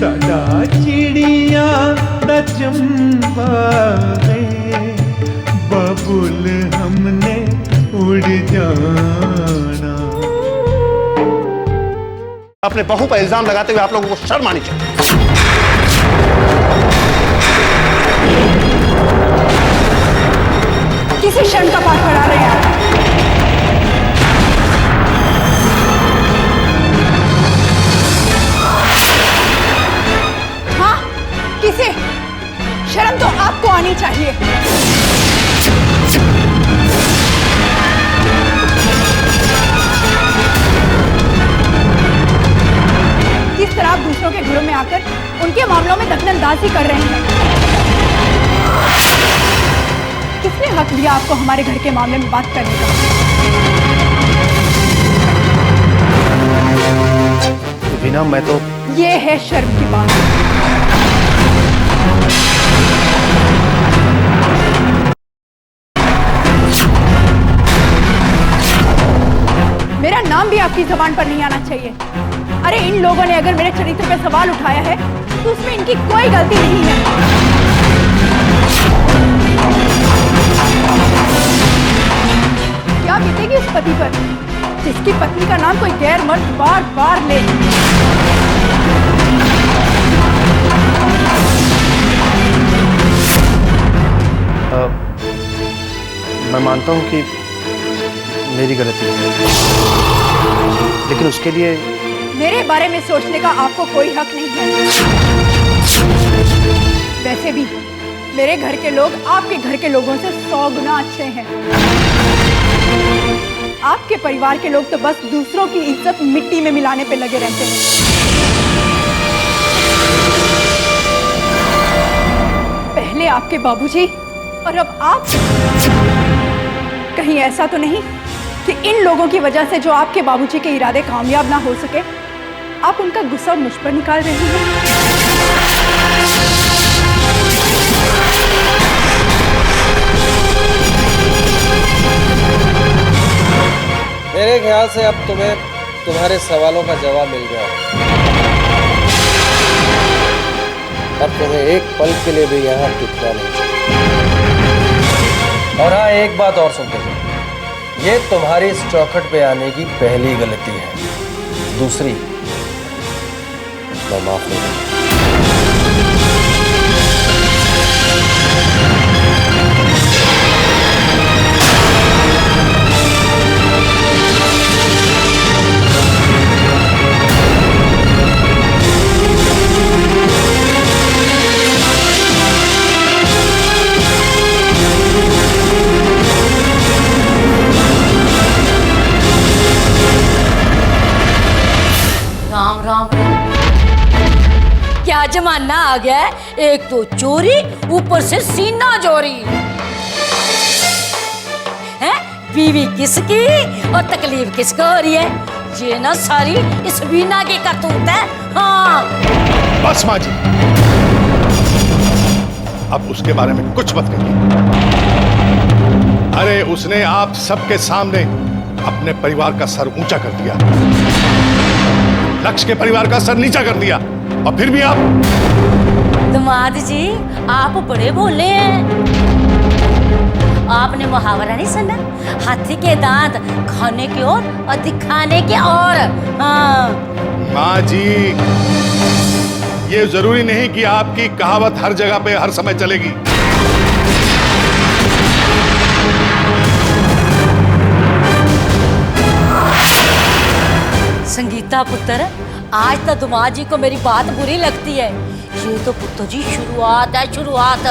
साडा चिड़िया दा चंबा है, बबुल हमने उड़ जाना। अपने बहू पर इल्जाम लगाते हुए आप लोगों को शर्म आनी चाहिए। किसी शर्म का पाठ पढ़ा रहे हैं आप? हाँ, किसे? शर्म तो आपको आनी चाहिए। किस तरह आप दूसरों के घरों में आकर उनके मामलों में दखलंदाजी कर रहे हैं? किसने हक दिया आपको हमारे घर के मामले में बात करने का? वीना, मैं तो ये है शर्म की बात। मेरा नाम भी आपकी जबान पर नहीं आना चाहिए। अरे इन लोगों ने अगर मेरे चरित्र पे सवाल उठाया है तो उसमें इनकी कोई गलती नहीं है। क्या बीतेगी उस पति पर जिसकी पत्नी का नाम कोई गैर मर्द बार बार ले? मैं मानता हूं कि मेरी गलती है, लेकिन उसके लिए मेरे बारे में सोचने का आपको कोई हक नहीं है। वैसे भी मेरे घर के लोग आपके घर के लोगों से 100 गुना अच्छे हैं। आपके परिवार के लोग तो बस दूसरों की इज्जत मिट्टी में मिलाने पे लगे रहते हैं। पहले आपके बाबूजी और अब आप। कहीं ऐसा तो नहीं कि इन लोगों की वजह से जो आपके बाबूजी के इरादे कामयाब ना हो सके, आप उनका गुस्सा मुझ पर निकाल रहे हैं? मेरे ख्याल से अब तुम्हें तुम्हारे सवालों का जवाब मिल गया। अब तुम्हें एक पल के लिए भी यहाँ टिकना नहीं चाहिए। और हाँ, एक बात और सुनते जाओ, ये तुम्हारी इस चौखट पे आने की पहली गलती है। दूसरी, मैं माफ नहीं करूंगा। राम राम राम, क्या जमाना आ गया है। एक तो चोरी, ऊपर से सीना चोरी है। बीवी किसकी और तकलीफ किसको हो रही है? ये ना सारी इस वीना की करतूत है। हाँ बस माँ जी, अब उसके बारे में कुछ मत कहिए। अरे उसने आप सबके सामने अपने परिवार का सर ऊंचा कर दिया, लक्ष्य के परिवार का सर नीचा कर दिया, और फिर भी आप। दामाद जी, आप बड़े भोले हैं। आपने मुहावरा नहीं सुना? हाथी के दांत खाने की ओर और दिखाने की ओर। हाँ माँ जी, ये जरूरी नहीं कि आपकी कहावत हर जगह पे हर समय चलेगी। संगीता पुत्र, आज तो दामाद जी को मेरी बात बुरी लगती है। ये तो पुत्र जी शुरुआत है, शुरुआत।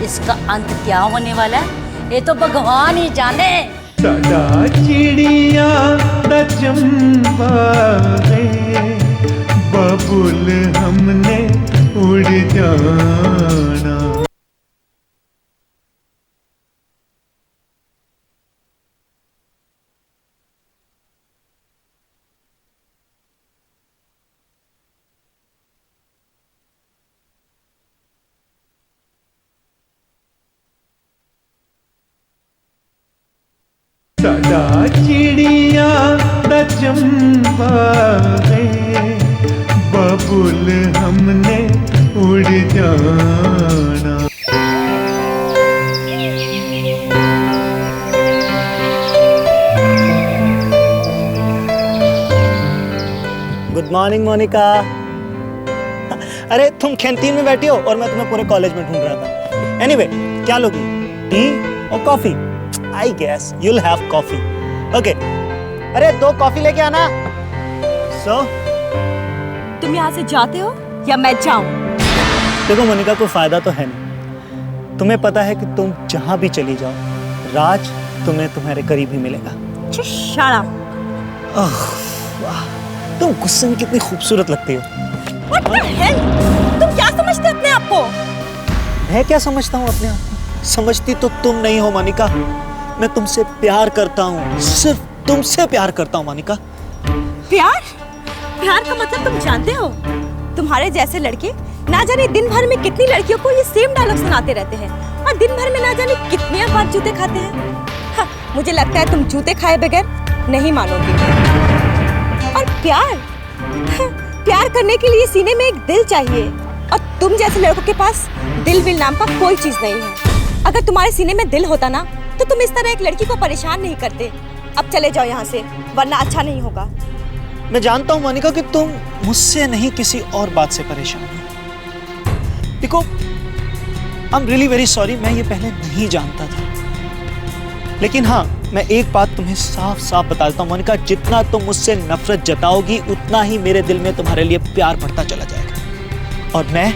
इसका अंत क्या होने वाला है ये तो भगवान ही जाने। साडा चिड़िया दा चंबा है, बबुल हमने उड़ जाना। साडा चिड़िया दा चंबा है, कबूल हमने उड़ जाना। Good morning Monica. अरे तुम कैंटीन में बैठी हो और मैं तुम्हें पूरे कॉलेज में ढूंढ रहा था। एनीवे, क्या लोगी, टी और coffee? I guess you'll have coffee. Okay, अरे 2 कॉफी लेके आना। सो तुम यहाँ से जाते हो या मैं जाऊं? देखो मोनिका, कोई फायदा तो है नहीं। तुम्हें पता है कि तुम जहां भी चली जाओ, राज तुम्हें तुम्हारे करीब ही मिलेगा। Shut up. वाह, तुम गुस्से में कितनी खूबसूरत लगती हो। What the hell? तुम क्या समझते हो अपने आप को? मैं क्या समझता हूँ अपने आप को? समझती तो तुम नहीं हो मोनिका। मैं तुमसे प्यार करता हूँ, सिर्फ तुमसे प्यार करता हूँ मोनिका। प्यार? प्यार का मतलब तुम जानते हो? तुम्हारे जैसे लड़के ना जाने दिन भर में कितनी लड़कियों को ये सेम डायलॉग सुनाते रहते हैं और दिन भर में ना जाने कितने बार जूते खाते हैं। हाँ, मुझे लगता है तुम जूते खाए बगैर नहीं मानोगी। और प्यार, प्यार करने के लिए सीने में एक दिल चाहिए और तुम जैसे लड़कों के पास दिल विल नाम का कोई चीज नहीं है। अगर तुम्हारे सीने में दिल होता ना तो तुम इस तरह एक लड़की को परेशान नहीं करते। अब चले जाओ यहाँ से, वरना अच्छा नहीं होगा। मैं जानता हूँ मोनिका कि तुम मुझसे नहीं किसी और बात से परेशान हो। देखो, I am really very sorry, मैं ये पहले नहीं जानता था। लेकिन हाँ, मैं एक बात तुम्हें साफ साफ बता देता हूँ मोनिका, जितना तुम मुझसे नफरत जताओगी उतना ही मेरे दिल में तुम्हारे लिए प्यार बढ़ता चला जाएगा और मैं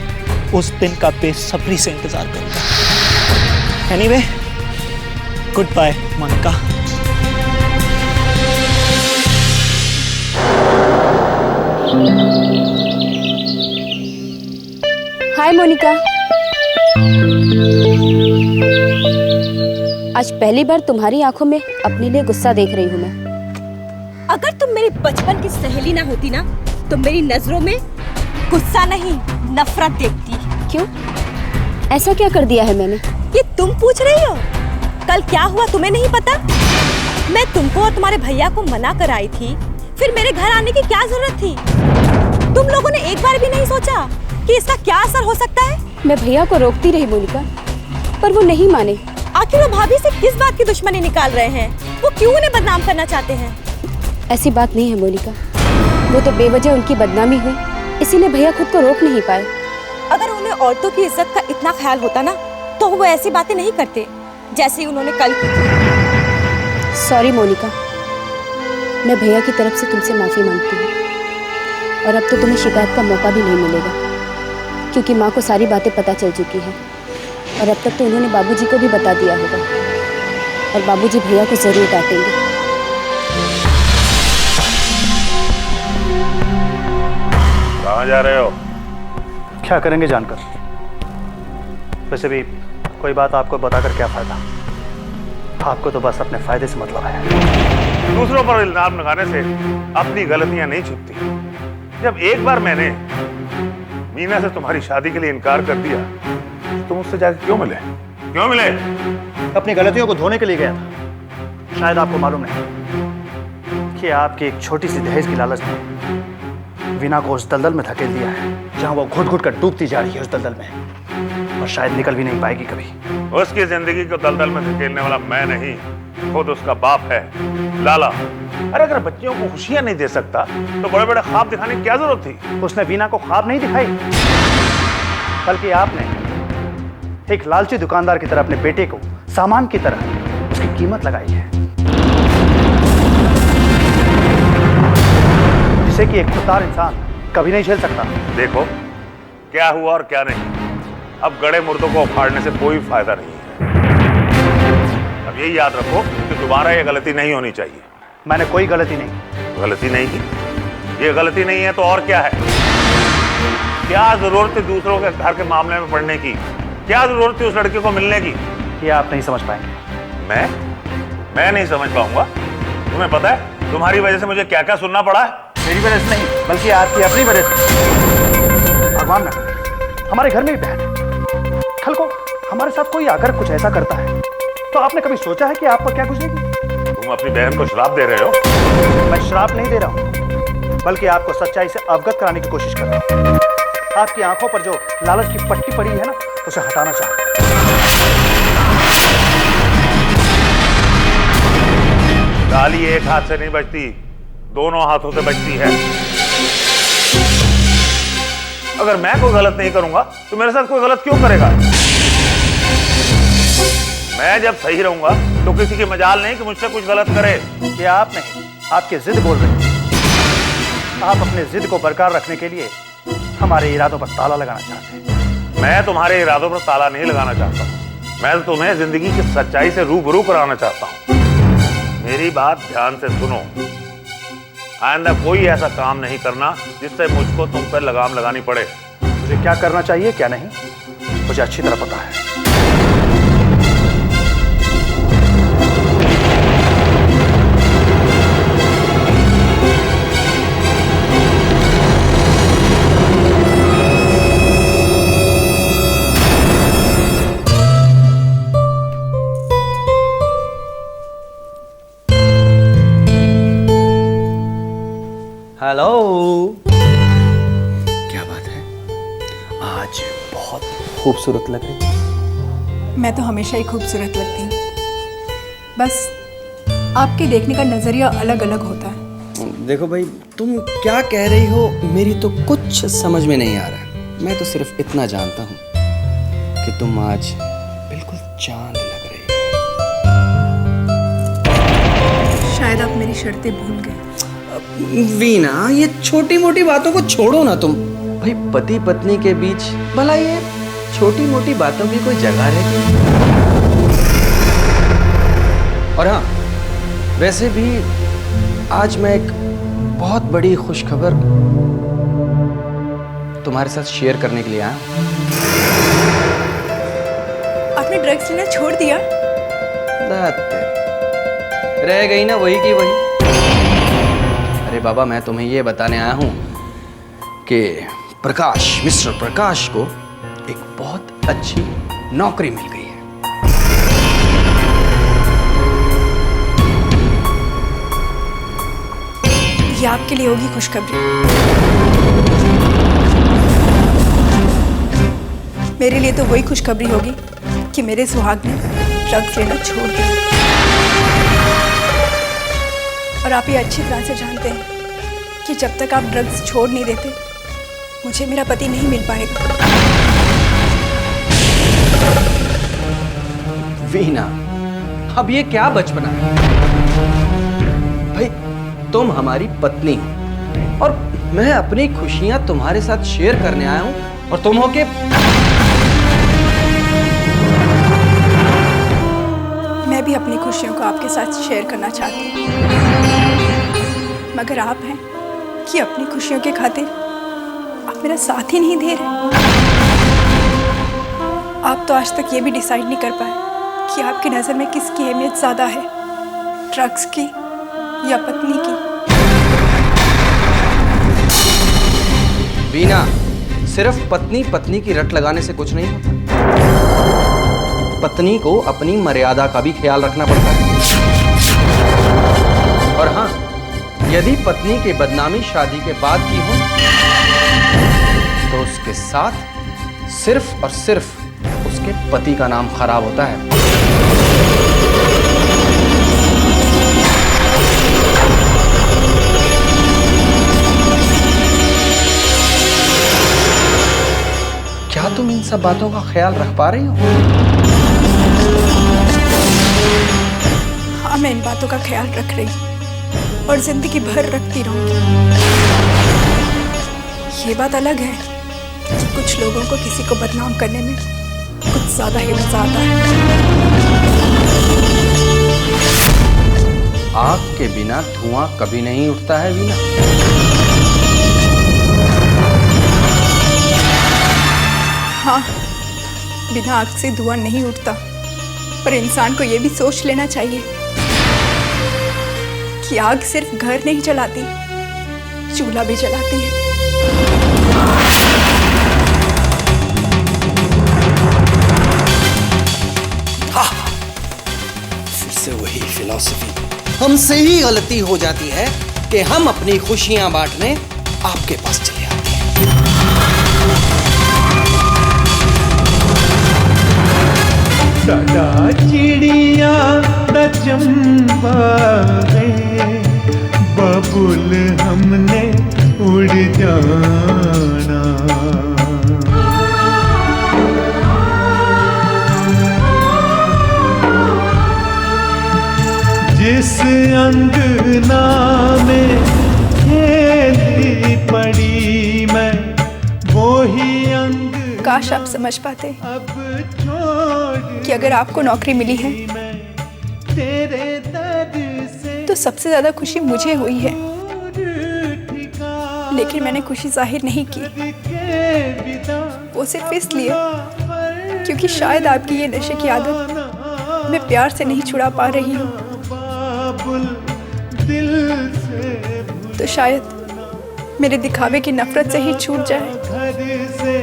उस दिन का बेसब्री से इंतजार करूंगा। Anyway, good bye Monika. Hi Monika, आज पहली बार तुम्हारी आंखों में अपने लिए गुस्सा देख रही हूँ मैं। अगर तुम मेरी बचपन की सहेली ना होती ना तो मेरी नजरों में गुस्सा नहीं नफरत देखती। क्यों? ऐसा क्या कर दिया है मैंने? ये तुम पूछ रही हो? कल क्या हुआ तुम्हें नहीं पता? मैं तुमको और तुम्हारे भैया को मना कर आई थी, फिर मेरे घर आने की क्या जरूरत थी? तुम लोगों ने एक बार भी नहीं सोचा कि इसका क्या असर हो सकता है? मैं भैया को रोकती रही मोनिका, पर वो नहीं माने। आखिर वो भाभी से किस बात की दुश्मनी निकाल रहे हैं? वो क्यों उन्हें बदनाम करना चाहते हैं? ऐसी बात नहीं है मोनिका, वो तो बेवजह उनकी बदनामी हुई, इसीलिए भैया खुद को रोक नहीं पाए। अगर उन्हें औरतों की इज्जत का इतना ख्याल होता ना तो वो ऐसी बातें नहीं करते जैसे उन्होंने कल की थी। सॉरी मोनिका, मैं भैया की तरफ से तुमसे माफी मांगती हूँ और अब तो तुम्हें शिकायत का मौका भी नहीं मिलेगा, क्योंकि माँ को सारी बातें पता चल चुकी हैं और अब तक तो उन्होंने बाबूजी को भी बता दिया होगा और बाबूजी भैया को जरूर डांटेंगे। कहाँ जा रहे हो? क्या करेंगे जानकर? वैसे भी कोई बात आपको बताकर क्या फायदा? आपको तो बस अपने फायदे से मतलब है। दूसरों पर इल्जाम लगाने से अपनी गलतियां नहीं छुपती। जब एक बार मैंने मीना से तुम्हारी शादी के लिए इनकार कर दिया, तुम उससे जाके क्यों मिले? क्यों मिले? अपनी गलतियों को धोने के लिए गया था। शायद आपको मालूम नहीं कि आपकी एक छोटी सी दहेज की लालच ने वीना को उस दलदल में धकेल दिया है जहां वो घुट घुट कर डूबती जा रही है उस दलदल में, और शायद निकल भी नहीं पाएगी कभी। उसकी जिंदगी को दलदल में धकेलने वाला मैं नहीं, खुद उसका बाप है, लाला। अरे अगर बच्चियों को खुशियां नहीं दे सकता तो बड़े बड़े ख्वाब दिखाने की क्या जरूरत थी? उसने वीना को ख्वाब नहीं दिखाई, बल्कि आपने एक लालची दुकानदार की तरह अपने बेटे को सामान की तरह उसकी कीमत लगाई है, जिसे कि एक खुददार इंसान कभी नहीं झेल सकता। देखो क्या हुआ और क्या नहीं। अब गड़े मुर्दों को उखाड़ने से कोई फायदा नहीं है। अब यही याद रखो कि दोबारा ये गलती नहीं होनी चाहिए। मैंने कोई गलती नहीं। गलती नहीं की? ये गलती नहीं है तो और क्या है? क्या जरूरत है दूसरों के घर के मामले में पड़ने की? क्या जरूरत है उस लड़के को मिलने की? ये आप नहीं समझ पाएंगे। मैं नहीं समझ पाऊंगा? तुम्हें पता है तुम्हारी वजह से मुझे क्या क्या सुनना पड़ा है? मेरी वजह से नहीं, बल्कि आपकी अपनी वजह से। भगवान ना करे हमारे घर में ही बहन है, कल को हमारे साथ कोई आकर कुछ ऐसा करता है तो आपने कभी सोचा है कि आप पर क्या गुजरेगी? तुम अपनी बहन को श्राप दे रहे हो? मैं श्राप नहीं दे रहा हूँ, बल्कि आपको सच्चाई से अवगत कराने की कोशिश कर रहा हूं। आपकी आंखों पर जो लालच की पट्टी पड़ी है ना, उसे हटाना चाहता हूं। ताली एक हाथ से नहीं बजती, दोनों हाथों से बजती है। अगर मैं कोई गलत नहीं करूंगा तो मेरे साथ कोई गलत क्यों करेगा? मैं जब सही रहूंगा तो किसी की मजाल नहीं कि मुझसे कुछ गलत करे। ये आप नहीं, आपकी जिद बोल रहे हैं। आप अपने जिद को बरकरार रखने के लिए हमारे इरादों पर ताला लगाना चाहते हैं। मैं तुम्हारे इरादों पर ताला नहीं लगाना चाहता हूं। मैं तो तुम्हें जिंदगी की सच्चाई से रूबरू कराना चाहता हूं। मेरी बात ध्यान से सुनो। आइंदा कोई ऐसा काम नहीं करना जिससे मुझको तुम पर लगाम लगानी पड़े। मुझे क्या करना चाहिए क्या नहीं मुझे अच्छी तरह पता है। हेलो, क्या बात है? आज बहुत खूबसूरत लग रही है। मैं तो हमेशा ही खूबसूरत लगती हूँ, बस आपके देखने का नज़रिया अलग अलग होता है। देखो भाई, तुम क्या कह रही हो मेरी तो कुछ समझ में नहीं आ रहा है। मैं तो सिर्फ इतना जानता हूँ कि तुम आज बिल्कुल चांद लग रही हो। शायद आप मेरी शर्तें भूल गए। वीना, ये छोटी मोटी बातों को छोड़ो ना तुम। भाई पति पत्नी के बीच भला ये छोटी मोटी बातों की कोई जगह रहती है? और हाँ, वैसे भी आज मैं एक बहुत बड़ी खुशखबर तुम्हारे साथ शेयर करने के लिए आया हूं। आपने ड्रग्स लेना छोड़ दिया? रह गई ना वही की वही। अरे बाबा, मैं तुम्हें ये बताने आया हूं कि प्रकाश, मिस्टर प्रकाश को एक बहुत अच्छी नौकरी मिल गई है। ये आपके लिए होगी खुशखबरी। मेरे लिए तो वही खुशखबरी होगी कि मेरे सुहाग ने ड्रग्स लेना छोड़ दिया। और आप ये अच्छी तरह से जानते हैं कि जब तक आप ड्रग्स छोड़ नहीं देते मुझे मेरा पति नहीं मिल पाएगा। वीना, अब ये क्या बचपना है? भाई तुम हमारी पत्नी हो और मैं अपनी खुशियां तुम्हारे साथ शेयर करने आया हूं और तुम हो के मैं भी अपनी खुशियों को आपके साथ शेयर करना चाहती हूँ, मगर आप हैं कि अपनी खुशियों के खातिर आप मेरा साथ ही नहीं दे रहे। आप तो आज तक ये भी डिसाइड नहीं कर पाए कि आपकी नज़र में किसकी अहमियत ज़्यादा है, ड्रग्स की या पत्नी की। वीना, सिर्फ पत्नी पत्नी की रट लगाने से कुछ नहीं होता। पत्नी को अपनी मर्यादा का भी ख्याल रखना पड़ता है। और हाँ, यदि पत्नी की बदनामी शादी के बाद की हो तो उसके साथ सिर्फ और सिर्फ उसके पति का नाम खराब होता है। क्या तुम इन सब बातों का ख्याल रख पा रही हो? हाँ, मैं इन बातों का ख्याल रख रही हूँ और जिंदगी भर रखती रहूंगी। ये बात अलग है कि कुछ लोगों को किसी को बदनाम करने में कुछ ज्यादा ही मजा आता है। आग के बिना धुआं कभी नहीं उठता है वीना। हाँ, बिना आग से धुआं नहीं उठता, पर इंसान को ये भी सोच लेना चाहिए कि आग सिर्फ घर नहीं जलाती, चूल्हा भी जलाती है। फिर से वही फिलॉसफी। हमसे ही गलती हो जाती है कि हम अपनी खुशियां बांटने आपके पास चले आते हैं। साडा चिड़िया दा चंबा है, बबुल हमने उड़ जाना। जिस अंगना में खेलती पड़ी मैं, वो ही अंग। काश आप समझ पाते अब छोड़ कि अगर आपको नौकरी मिली है तेरे दर्द से तो सबसे ज़्यादा खुशी मुझे हुई है, लेकिन मैंने खुशी जाहिर नहीं की। वो सिर्फ इसलिए क्योंकि शायद आपकी ये नशे की आदत मैं प्यार से नहीं छुड़ा पा रही हूँ। तो शायद मेरे दिखावे की नफरत से ही छूट जाए। घर से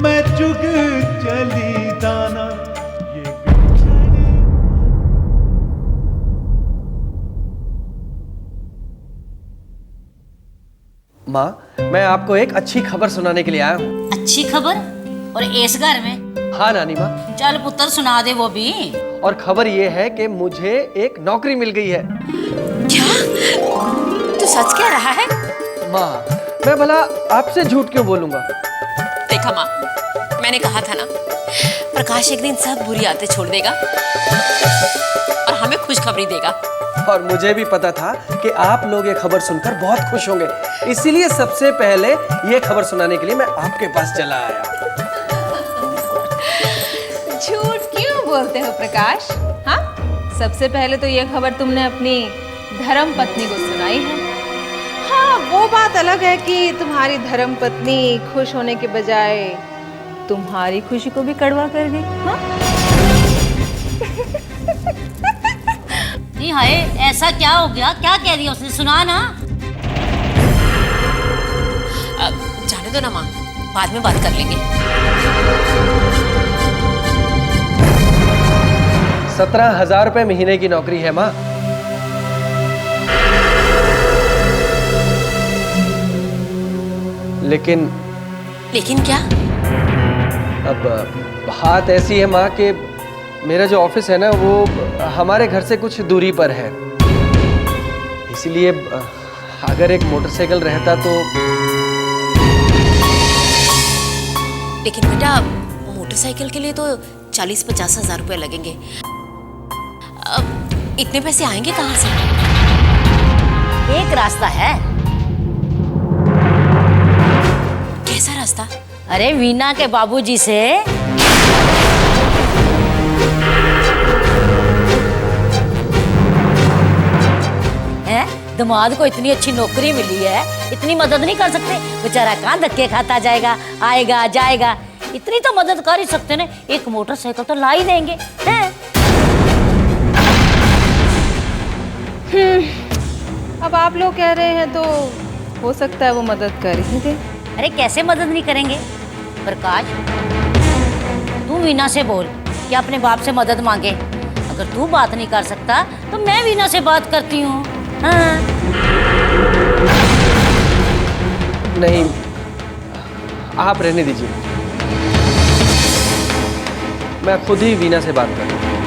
मैं चुग चली दाना। माँ, मैं आपको एक अच्छी खबर सुनाने के लिए आया हूँ। अच्छी खबर? और इस घर में? हाँ नानी माँ। चल पुत्र सुना दे वो भी। और खबर ये है कि मुझे एक नौकरी मिल गई है। क्या? तू सच कह रहा है? माँ, मैं भला आपसे झूठ क्यों बोलूंगा? देखा माँ, मैंने कहा था ना, प्रकाश एक दिन सब बुरी आदतें छोड़ देगा और हमें खुशखबरी देगा। और मुझे भी पता था कि आप लोग ये खबर सुनकर बहुत खुश होंगे, इसीलिए सबसे पहले ये खबर सुनाने के लिए मैं आपके पास चला आया। झूठ क्यों बोलते हो प्रकाश? हाँ, सबसे पहले तो ये खबर तुमने अपनी धर्म पत्नी को सुनाई है। हाँ, वो बात अलग है कि तुम्हारी धर्म पत्नी खुश होने के बजाय तुम्हारी खुशी को भी कड़वा कर गई। हाँ? नहीं हाय, ऐसा क्या हो गया? क्या कह रही है उसने? सुना ना। जाने दो ना माँ, बाद में बात कर लेंगे। 17,000 रुपए महीने की नौकरी है माँ। लेकिन क्या? अब बात ऐसी है माँ कि मेरा जो ऑफिस है ना वो हमारे घर से कुछ दूरी पर है, इसलिए अगर एक मोटरसाइकिल रहता तो। लेकिन बेटा, मोटरसाइकिल के लिए तो 40-50 हजार रुपए लगेंगे। अब इतने पैसे आएंगे कहाँ से? एक रास्ता है। कैसा रास्ता? अरे वीना के बाबूजी से। है, दामाद को इतनी अच्छी नौकरी मिली है, इतनी मदद नहीं कर सकते? बेचारा कहाँ धक्के खाता जाएगा, आएगा जाएगा। इतनी तो मदद कर ही सकते ना, एक मोटरसाइकिल तो ला ही देंगे। हैं? अब आप लोग कह रहे हैं तो हो सकता है वो मदद कर ही दे। अरे कैसे मदद नहीं करेंगे प्रकाश? तू वीना से बोल कि अपने बाप से मदद मांगे। अगर तू बात नहीं कर सकता तो मैं वीना से बात करती हूँ। हाँ। नहीं, आप रहने दीजिए, मैं खुद ही वीना से बात करूँ।